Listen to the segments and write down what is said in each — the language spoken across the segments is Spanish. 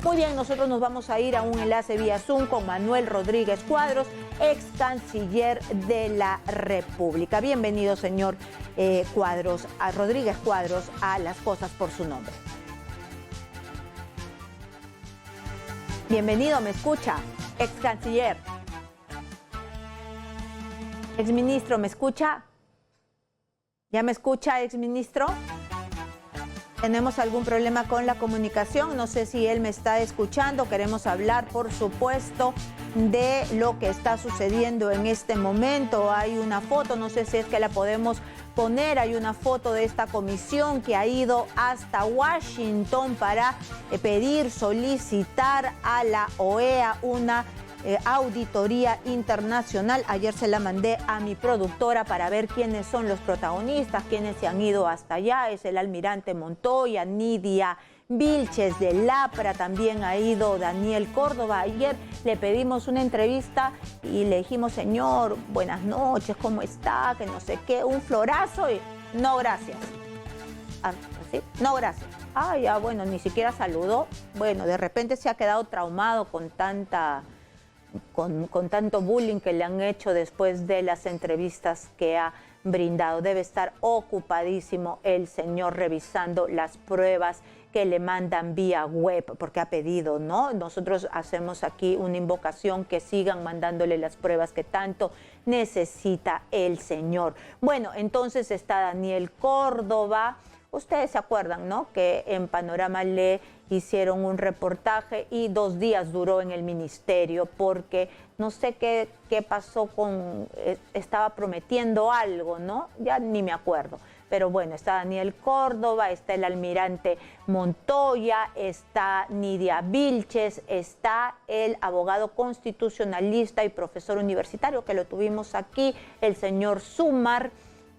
Muy bien, nosotros nos vamos a ir a un enlace vía Zoom con Manuel Rodríguez Cuadros, ex canciller de la República. Bienvenido, señor Rodríguez Cuadros, a Las Cosas por su Nombre. Bienvenido, ¿me escucha? Ex canciller. Ex ministro, ¿me escucha? ¿Ya me escucha, ex ministro? ¿Tenemos algún problema con la comunicación? No sé si él me está escuchando. Queremos hablar, por supuesto, de lo que está sucediendo en este momento. Hay una foto, no sé si es que la podemos poner. Hay una foto de esta comisión que ha ido hasta Washington para solicitar a la OEA una auditoría internacional. Ayer se la mandé a mi productora para ver quiénes son los protagonistas, quiénes se han ido hasta allá. Es el almirante Montoya, Nidia Vilches de Lapra, también ha ido Daniel Córdoba. Ayer le pedimos una entrevista y le dijimos, señor, buenas noches, ¿cómo está? Que no sé qué, un florazo y no, gracias. ¿Sí? No, gracias. Ah, ya, bueno, ni siquiera saludó. Bueno, de repente se ha quedado traumado con tanto bullying que le han hecho después de las entrevistas que ha brindado. Debe estar ocupadísimo el señor revisando las pruebas que le mandan vía web, porque ha pedido, ¿no? Nosotros hacemos aquí una invocación que sigan mandándole las pruebas que tanto necesita el señor. Bueno, entonces está Daniel Córdoba. Ustedes se acuerdan, ¿no? Que en Panorama le hicieron un reportaje y 2 días duró en el ministerio porque no sé qué pasó estaba prometiendo algo, ¿no? Ya ni me acuerdo. Pero bueno, está Daniel Córdoba, está el almirante Montoya, está Nidia Vilches, está el abogado constitucionalista y profesor universitario que lo tuvimos aquí, el señor Sumar.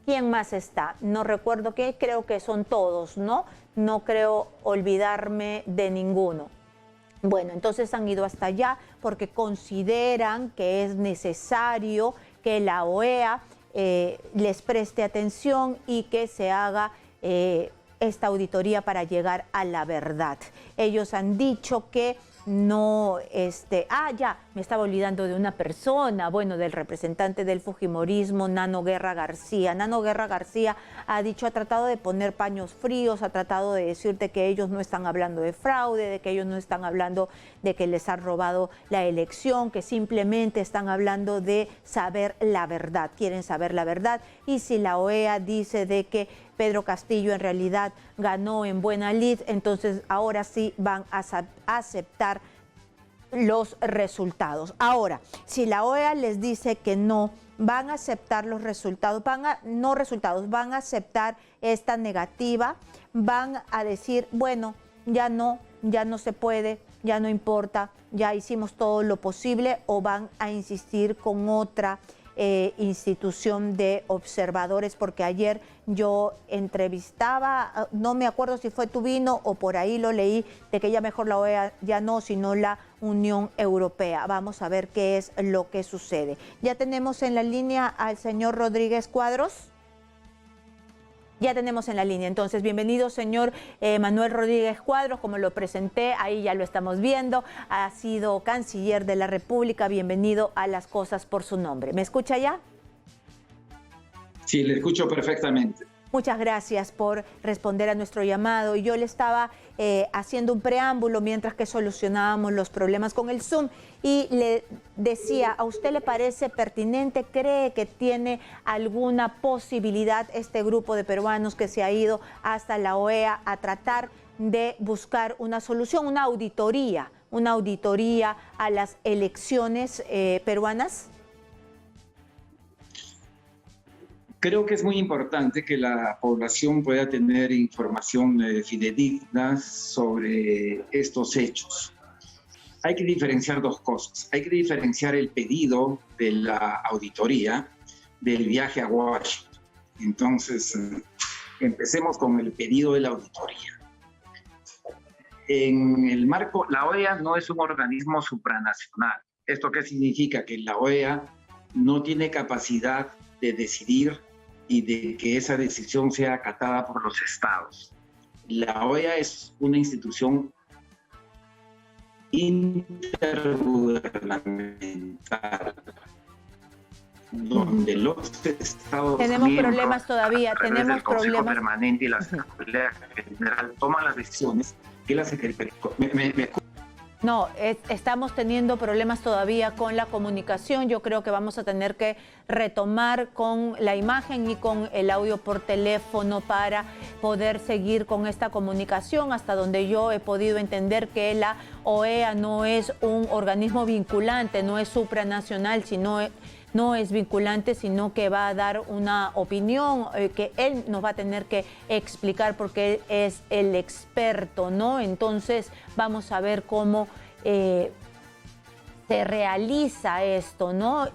¿Quién más está? No recuerdo qué, creo que son todos, ¿no? No creo olvidarme de ninguno. Bueno, entonces han ido hasta allá porque consideran que es necesario que la OEA les preste atención y que se haga esta auditoría para llegar a la verdad. Ellos han dicho que no, ya, me estaba olvidando de una persona, bueno, del representante del fujimorismo, Nano Guerra García. Nano Guerra García ha tratado de poner paños fríos, ha tratado de decirte que ellos no están hablando de fraude, de que ellos no están hablando de que les han robado la elección, que simplemente están hablando de saber la verdad, quieren saber la verdad. Y si la OEA dice de que Pedro Castillo en realidad ganó en buena lid, entonces ahora sí van a aceptar los resultados. Ahora, si la OEA les dice que no van a aceptar los resultados, van a aceptar esta negativa, van a decir, bueno, ya no se puede, ya no importa, ya hicimos todo lo posible, o van a insistir con otra institución de observadores, porque ayer yo entrevistaba, no me acuerdo si fue Tubino o por ahí lo leí, de que ya mejor la OEA ya no, sino la Unión Europea. Vamos a ver qué es lo que sucede. Ya tenemos en la línea al señor Rodríguez Cuadros. Ya tenemos en la línea, entonces bienvenido señor Manuel Rodríguez Cuadros, como lo presenté, ahí ya lo estamos viendo, ha sido canciller de la República, bienvenido a Las Cosas por su Nombre. ¿Me escucha ya? Sí, le escucho perfectamente. Muchas gracias por responder a nuestro llamado. Yo le estaba haciendo un preámbulo mientras que solucionábamos los problemas con el Zoom y le decía, ¿a usted le parece pertinente? ¿Cree que tiene alguna posibilidad este grupo de peruanos que se ha ido hasta la OEA a tratar de buscar una solución, una auditoría a las elecciones peruanas? Creo que es muy importante que la población pueda tener información fidedigna sobre estos hechos. Hay que diferenciar 2 cosas. Hay que diferenciar el pedido de la auditoría del viaje a Washington. Entonces, empecemos con el pedido de la auditoría. En el marco, la OEA no es un organismo supranacional. ¿Esto qué significa? Que la OEA no tiene capacidad de decidir y de que esa decisión sea acatada por los estados. La OEA es una institución intergubernamental donde los estados tenemos problemas todavía, tenemos del Consejo problemas Permanente y la Asamblea General toman las decisiones que la Secretaría... No, estamos teniendo problemas todavía con la comunicación. Yo creo que vamos a tener que retomar con la imagen y con el audio por teléfono para poder seguir con esta comunicación, hasta donde yo he podido entender que la OEA no es un organismo vinculante, no es supranacional, no es vinculante, sino que va a dar una opinión que él nos va a tener que explicar porque él es el experto, ¿no? Entonces vamos a ver cómo se realiza esto, ¿no?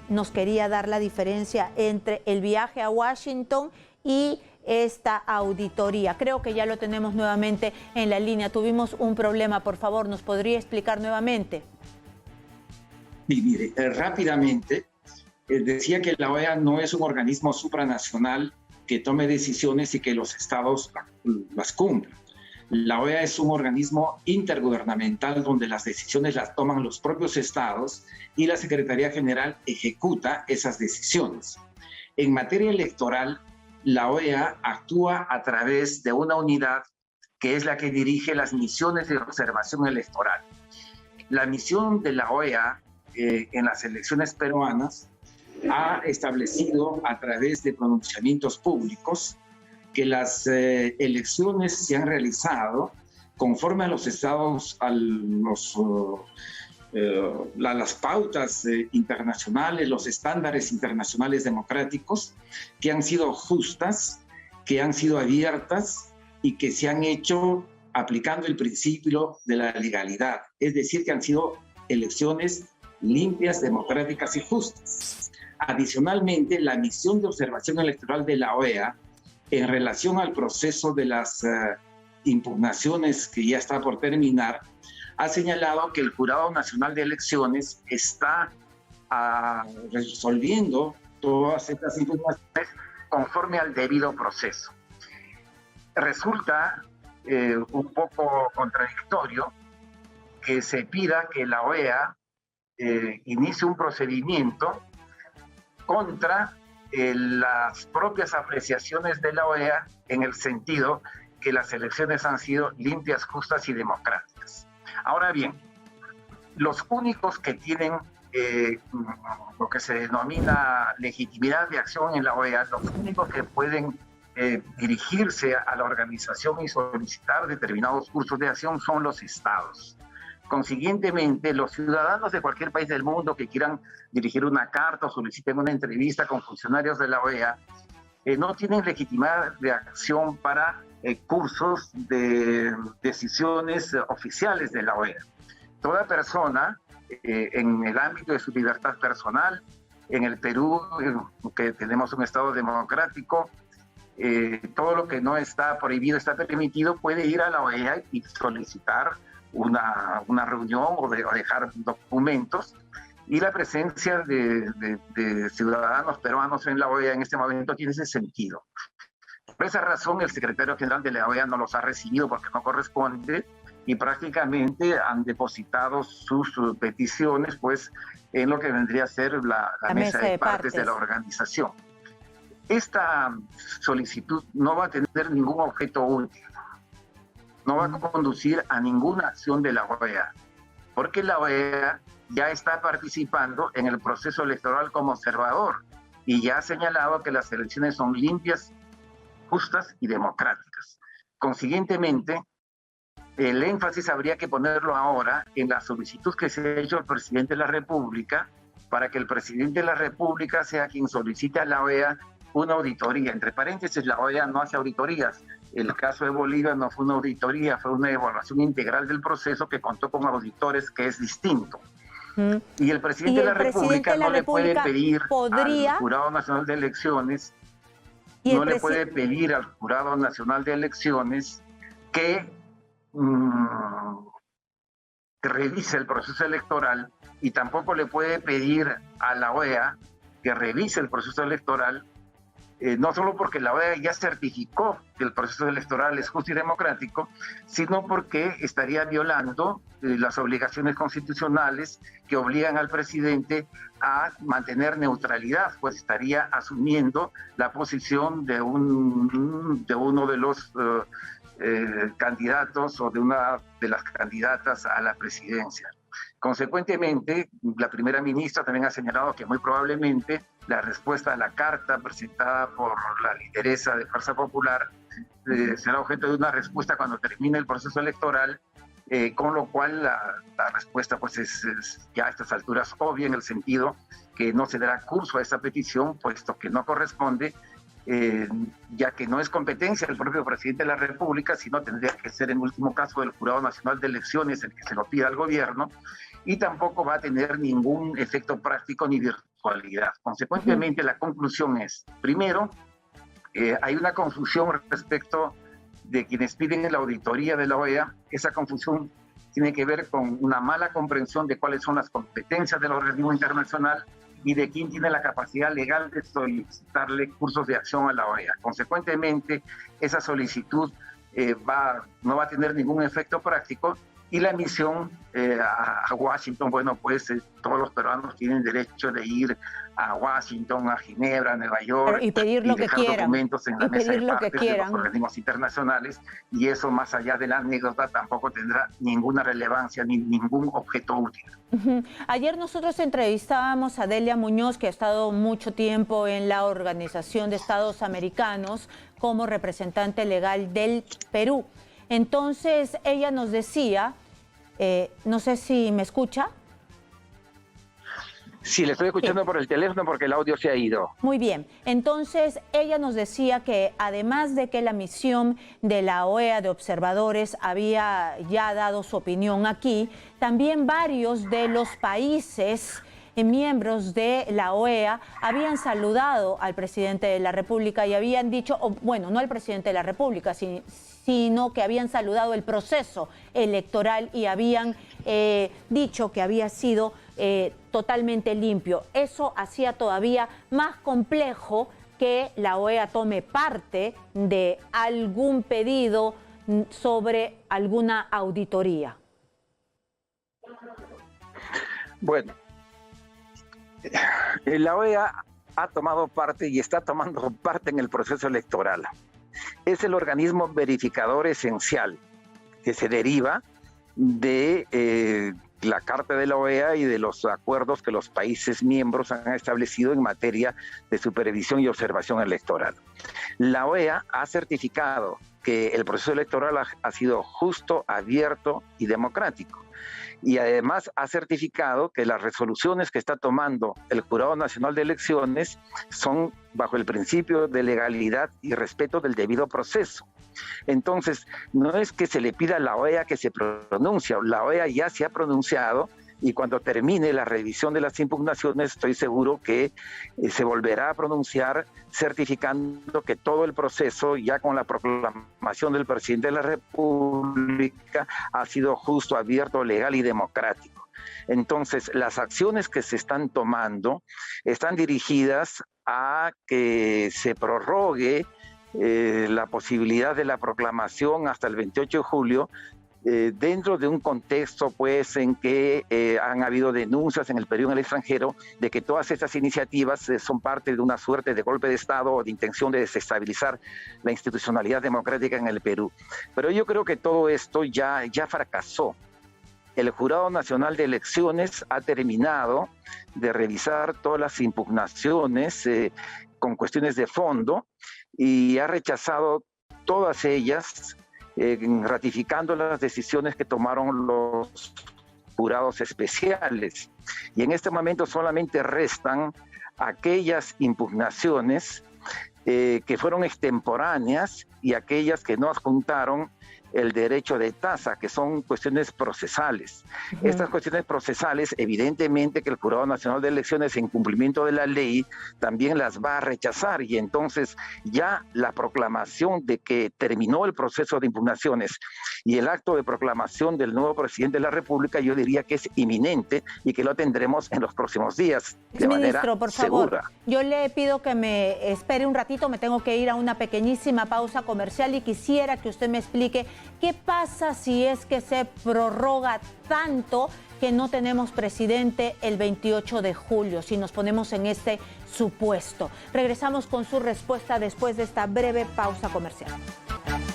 Nos quería dar la diferencia entre el viaje a Washington y esta auditoría. Creo que ya lo tenemos nuevamente en la línea. Tuvimos un problema, por favor, ¿nos podría explicar nuevamente? Sí, mire, rápidamente, decía que la OEA no es un organismo supranacional que tome decisiones y que los estados las cumplan. La OEA es un organismo intergubernamental donde las decisiones las toman los propios estados y la Secretaría General ejecuta esas decisiones. En materia electoral, la OEA actúa a través de una unidad que es la que dirige las misiones de observación electoral. La misión de la OEA en las elecciones peruanas ha establecido a través de pronunciamientos públicos que las elecciones se han realizado conforme a los estados, las pautas internacionales, los estándares internacionales democráticos, que han sido justas, que han sido abiertas y que se han hecho aplicando el principio de la legalidad, es decir, que han sido elecciones limpias, democráticas y justas. Adicionalmente, la misión de observación electoral de la OEA en relación al proceso de las impugnaciones que ya está por terminar, ha señalado que el Jurado Nacional de Elecciones está resolviendo todas estas impugnaciones conforme al debido proceso. Resulta un poco contradictorio que se pida que la OEA inicie un procedimiento contra las propias apreciaciones de la OEA en el sentido que las elecciones han sido limpias, justas y democráticas. Ahora bien, los únicos que tienen lo que se denomina legitimidad de acción en la OEA, los únicos que pueden dirigirse a la organización y solicitar determinados cursos de acción son los estados. Consiguientemente, los ciudadanos de cualquier país del mundo que quieran dirigir una carta o soliciten una entrevista con funcionarios de la OEA no tienen legitimidad de acción para cursos de decisiones oficiales de la OEA. Toda persona en el ámbito de su libertad personal, en el Perú, que tenemos un Estado democrático, todo lo que no está prohibido está permitido, puede ir a la OEA y solicitar una reunión o dejar documentos, y la presencia de ciudadanos peruanos en la OEA en este momento tiene ese sentido. Por esa razón, el secretario general de la OEA no los ha recibido porque no corresponde, y prácticamente han depositado sus peticiones pues, en lo que vendría a ser la mesa de partes de la organización. Esta solicitud no va a tener ningún objeto útil, no va a conducir a ninguna acción de la OEA, porque la OEA ya está participando en el proceso electoral como observador y ya ha señalado que las elecciones son limpias, justas y democráticas. Consiguientemente, el énfasis habría que ponerlo ahora en la solicitud que se ha hecho al presidente de la República para que el presidente de la República sea quien solicite a la OEA una auditoría. Entre paréntesis, la OEA no hace auditorías. El caso de Bolivia no fue una auditoría, fue una evaluación integral del proceso que contó con auditores, que es distinto. Y el presidente de la República no le puede pedir al Jurado Nacional de Elecciones, no le puede pedir al Jurado Nacional de Elecciones que revise el proceso electoral, y tampoco le puede pedir a la OEA que revise el proceso electoral, no solo porque la OEA ya certificó que el proceso electoral es justo y democrático, sino porque estaría violando las obligaciones constitucionales que obligan al presidente a mantener neutralidad, pues estaría asumiendo la posición de uno de los candidatos o de una de las candidatas a la presidencia. Consecuentemente, la primera ministra también ha señalado que muy probablemente la respuesta a la carta presentada por la lideresa de Fuerza Popular será objeto de una respuesta cuando termine el proceso electoral, con lo cual la respuesta pues es ya a estas alturas obvia, en el sentido que no se dará curso a esta petición, puesto que no corresponde, ya que no es competencia del propio presidente de la República, sino tendría que ser en último caso el Jurado Nacional de Elecciones el que se lo pida al gobierno, y tampoco va a tener ningún efecto práctico ni virtualidad. Consecuentemente, la conclusión es, primero, hay una confusión respecto de quienes piden la auditoría de la OEA. Esa confusión tiene que ver con una mala comprensión de cuáles son las competencias del organismo internacional y de quién tiene la capacidad legal de solicitarle cursos de acción a la OEA. Consecuentemente, esa solicitud no va a tener ningún efecto práctico, y la misión a Washington, bueno, pues todos los peruanos tienen derecho de ir a Washington, a Ginebra, a Nueva York, y pedir lo que dejar quieran, documentos en la mesa de partes de los organismos internacionales, y eso, más allá de la anécdota, tampoco tendrá ninguna relevancia ni ningún objeto útil. Ayer nosotros entrevistábamos a Delia Muñoz, que ha estado mucho tiempo en la Organización de Estados Americanos como representante legal del Perú. Entonces ella nos decía, no sé si me escucha. Sí, le estoy escuchando por el teléfono porque el audio se ha ido. Muy bien. Entonces, ella nos decía que además de que la misión de la OEA de observadores había ya dado su opinión aquí, también varios de los países miembros de la OEA habían saludado al presidente de la República y habían dicho, bueno, no al presidente de la República, sino que habían saludado el proceso electoral y habían dicho que había sido totalmente limpio. Eso hacía todavía más complejo que la OEA tome parte de algún pedido sobre alguna auditoría. Bueno, la OEA ha tomado parte y está tomando parte en el proceso electoral. Es el organismo verificador esencial que se deriva de la Carta de la OEA y de los acuerdos que los países miembros han establecido en materia de supervisión y observación electoral. La OEA ha certificado que el proceso electoral ha sido justo, abierto y democrático. Y además ha certificado que las resoluciones que está tomando el Jurado Nacional de Elecciones son bajo el principio de legalidad y respeto del debido proceso. Entonces, no es que se le pida a la OEA que se pronuncie, la OEA ya se ha pronunciado, y cuando termine la revisión de las impugnaciones estoy seguro que se volverá a pronunciar certificando que todo el proceso, ya con la proclamación del presidente de la República, ha sido justo, abierto, legal y democrático. Entonces, las acciones que se están tomando están dirigidas a que se prorrogue la posibilidad de la proclamación hasta el 28 de julio, dentro de un contexto pues en que han habido denuncias en el Perú y en el extranjero de que todas estas iniciativas son parte de una suerte de golpe de Estado o de intención de desestabilizar la institucionalidad democrática en el Perú. Pero yo creo que todo esto ya fracasó. El Jurado Nacional de Elecciones ha terminado de revisar todas las impugnaciones con cuestiones de fondo y ha rechazado todas ellas, ratificando las decisiones que tomaron los jurados especiales. Y en este momento solamente restan aquellas impugnaciones que fueron extemporáneas y aquellas que no adjuntaron el derecho de tasa, que son cuestiones procesales. Estas cuestiones procesales, evidentemente que el Jurado Nacional de Elecciones, en cumplimiento de la ley, también las va a rechazar, y entonces ya la proclamación de que terminó el proceso de impugnaciones y el acto de proclamación del nuevo presidente de la República, yo diría que es inminente y que lo tendremos en los próximos días de manera por segura. Favor, yo le pido que me espere un ratito, me tengo que ir a una pequeñísima pausa comercial y quisiera que usted me explique ¿Qué pasa si es que se prorroga tanto que no tenemos presidente el 28 de julio, si nos ponemos en este supuesto? Regresamos con su respuesta después de esta breve pausa comercial.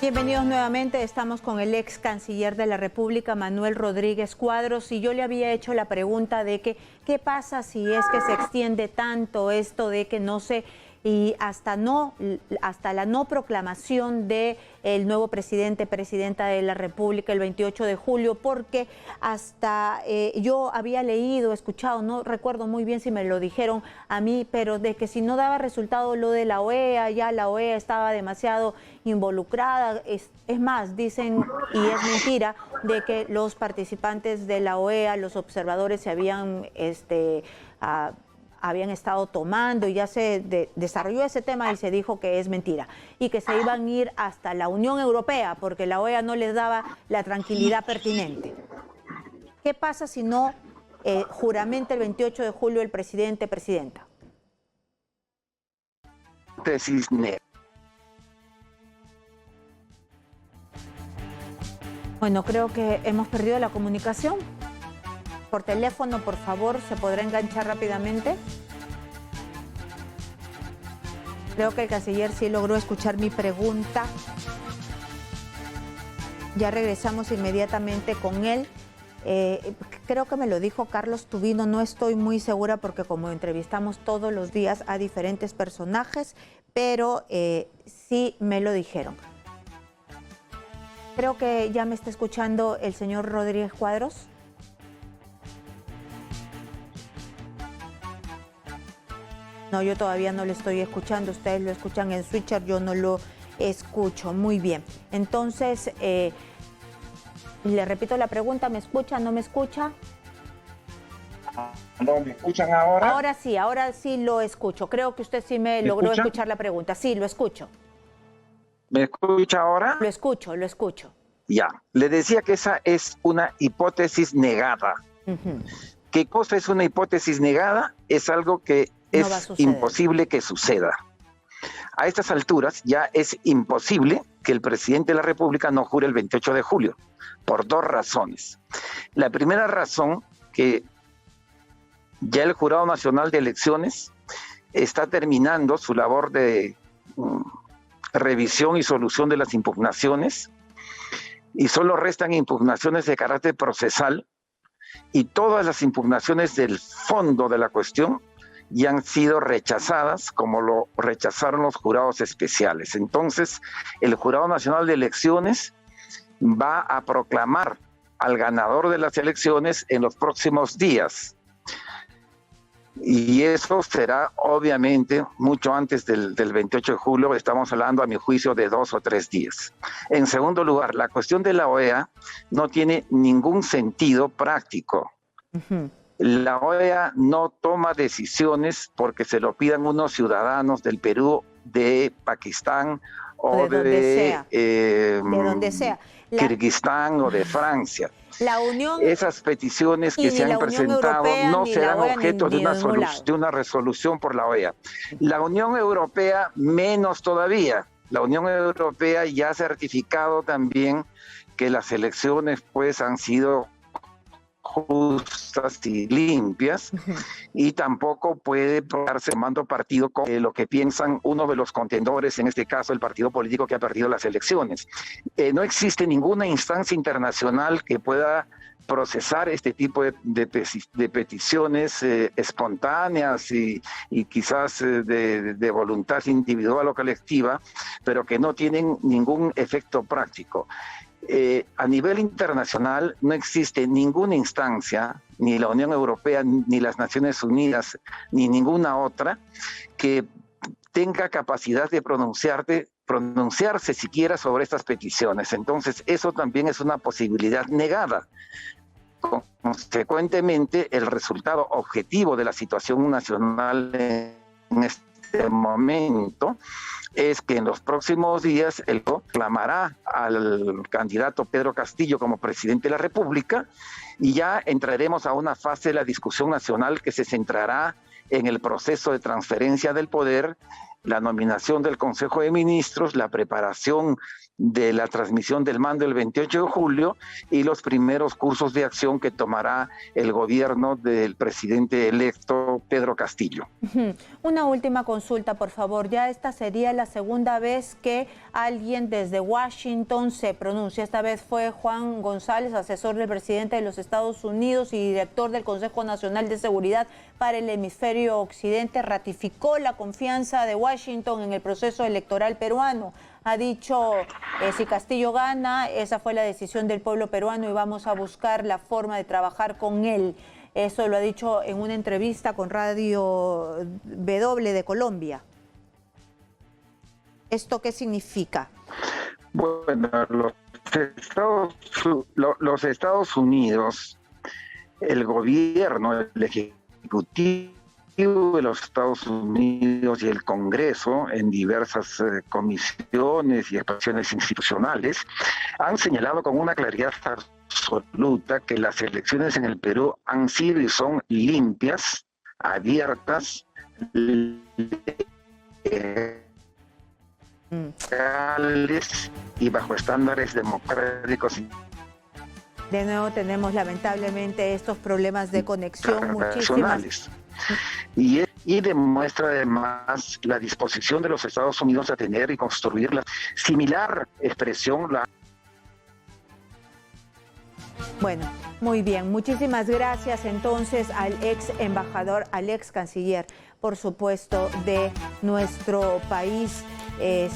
Bienvenidos nuevamente, estamos con el ex canciller de la República, Manuel Rodríguez Cuadros, y yo le había hecho la pregunta de que qué pasa si es que se extiende tanto esto de que no se... y hasta la no proclamación de el nuevo presidenta de la República el 28 de julio, porque hasta yo había leído, escuchado, no recuerdo muy bien si me lo dijeron a mí, pero de que si no daba resultado lo de la OEA, ya la OEA estaba demasiado involucrada. Es más, dicen, y es mentira, de que los participantes de la OEA, los observadores, se habían habían estado tomando, y ya se desarrolló ese tema y se dijo que es mentira y que se iban a ir hasta la Unión Europea porque la OEA no les daba la tranquilidad pertinente. ¿Qué pasa si no juramenta el 28 de julio el presidenta? Bueno, creo que hemos perdido la comunicación. Por teléfono, por favor, ¿se podrá enganchar rápidamente? Creo que el canciller sí logró escuchar mi pregunta. Ya regresamos inmediatamente con él. Creo que me lo dijo Carlos Tubino, no estoy muy segura porque como entrevistamos todos los días a diferentes personajes, pero sí me lo dijeron. Creo que ya me está escuchando el señor Rodríguez Cuadros. No, yo todavía no lo estoy escuchando, ustedes lo escuchan en Switcher, yo no lo escucho. Muy bien, entonces le repito la pregunta, ¿me escucha, no me escucha? ¿No me escuchan ahora? Ahora sí lo escucho, creo que usted sí me logró escuchar la pregunta, sí, lo escucho. ¿Me escucha ahora? Lo escucho. Ya, le decía que esa es una hipótesis negada. ¿Qué cosa es una hipótesis negada? Es algo que es imposible que suceda. A estas alturas ya es imposible que el presidente de la República no jure el 28 de julio, por dos razones. La primera razón, que ya el Jurado Nacional de Elecciones está terminando su labor de revisión y solución de las impugnaciones, y solo restan impugnaciones de carácter procesal, y todas las impugnaciones del fondo de la cuestión ya han sido rechazadas, como lo rechazaron los jurados especiales. Entonces, el Jurado Nacional de Elecciones va a proclamar al ganador de las elecciones en los próximos días. Y eso será, obviamente, mucho antes del 28 de julio, estamos hablando, a mi juicio, de 2 o 3 días. En segundo lugar, la cuestión de la OEA no tiene ningún sentido práctico. La OEA no toma decisiones porque se lo pidan unos ciudadanos del Perú, de Pakistán o de donde sea. Kirguistán o de Francia. Esas peticiones que se han presentado no serán objeto de una resolución por la OEA. La Unión Europea menos todavía. La Unión Europea ya ha certificado también que las elecciones pues han sido justas y limpias, y tampoco puede darse tomando partido con lo que piensan uno de los contendores, en este caso el partido político que ha perdido las elecciones. No existe ninguna instancia internacional que pueda procesar este tipo de peticiones espontáneas y quizás de voluntad individual o colectiva, pero que no tienen ningún efecto práctico. A nivel internacional no existe ninguna instancia, ni la Unión Europea, ni las Naciones Unidas, ni ninguna otra, que tenga capacidad de pronunciarse siquiera sobre estas peticiones. Entonces, eso también es una posibilidad negada. Consecuentemente, el resultado objetivo de la situación nacional en este momento es que en los próximos días el clamará al candidato Pedro Castillo como presidente de la República, y ya entraremos a una fase de la discusión nacional que se centrará en el proceso de transferencia del poder la nominación del Consejo de Ministros, la preparación de la transmisión del mando el 28 de julio y los primeros cursos de acción que tomará el gobierno del presidente electo Pedro Castillo. Una última consulta, por favor. Ya esta sería la segunda vez que alguien desde Washington se pronuncia. Esta vez fue Juan González, asesor del presidente de los Estados Unidos y director del Consejo Nacional de Seguridad para el Hemisferio Occidente. Ratificó la confianza de Washington en el proceso electoral peruano. Ha dicho, si Castillo gana, esa fue la decisión del pueblo peruano y vamos a buscar la forma de trabajar con él. Eso lo ha dicho en una entrevista con Radio W de Colombia. ¿Esto qué significa? Bueno, los Estados Unidos, el gobierno, el ejecutivo de los Estados Unidos y el Congreso, en diversas comisiones y expresiones institucionales, han señalado con una claridad absoluta que las elecciones en el Perú han sido y son limpias, abiertas, legales y bajo estándares democráticos. De nuevo tenemos lamentablemente estos problemas de conexión. Muchísimas. Y demuestra además la disposición de los Estados Unidos a tener y construir la similar expresión. Bueno, muy bien. Muchísimas gracias entonces al ex embajador, al ex canciller, por supuesto, de nuestro país.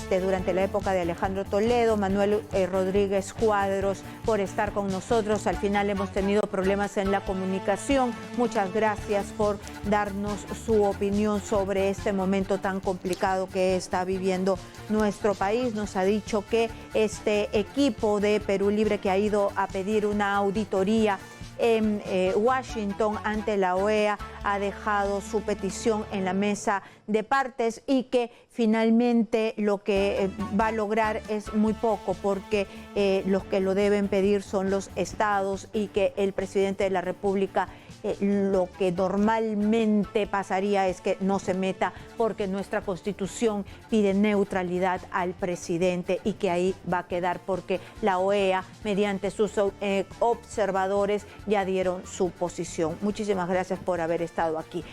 Durante la época de Alejandro Toledo, Manuel Rodríguez Cuadros, por estar con nosotros. Al final hemos tenido problemas en la comunicación. Muchas gracias por darnos su opinión sobre este momento tan complicado que está viviendo nuestro país. Nos ha dicho que este equipo de Perú Libre, que ha ido a pedir una auditoría en Washington ante la OEA, ha dejado su petición en la mesa de partes y que finalmente lo que va a lograr es muy poco, porque los que lo deben pedir son los estados y que el presidente de la República lo que normalmente pasaría es que no se meta, porque nuestra Constitución pide neutralidad al presidente y que ahí va a quedar, porque la OEA, mediante sus observadores, ya dieron su posición. Muchísimas gracias por haber estado aquí.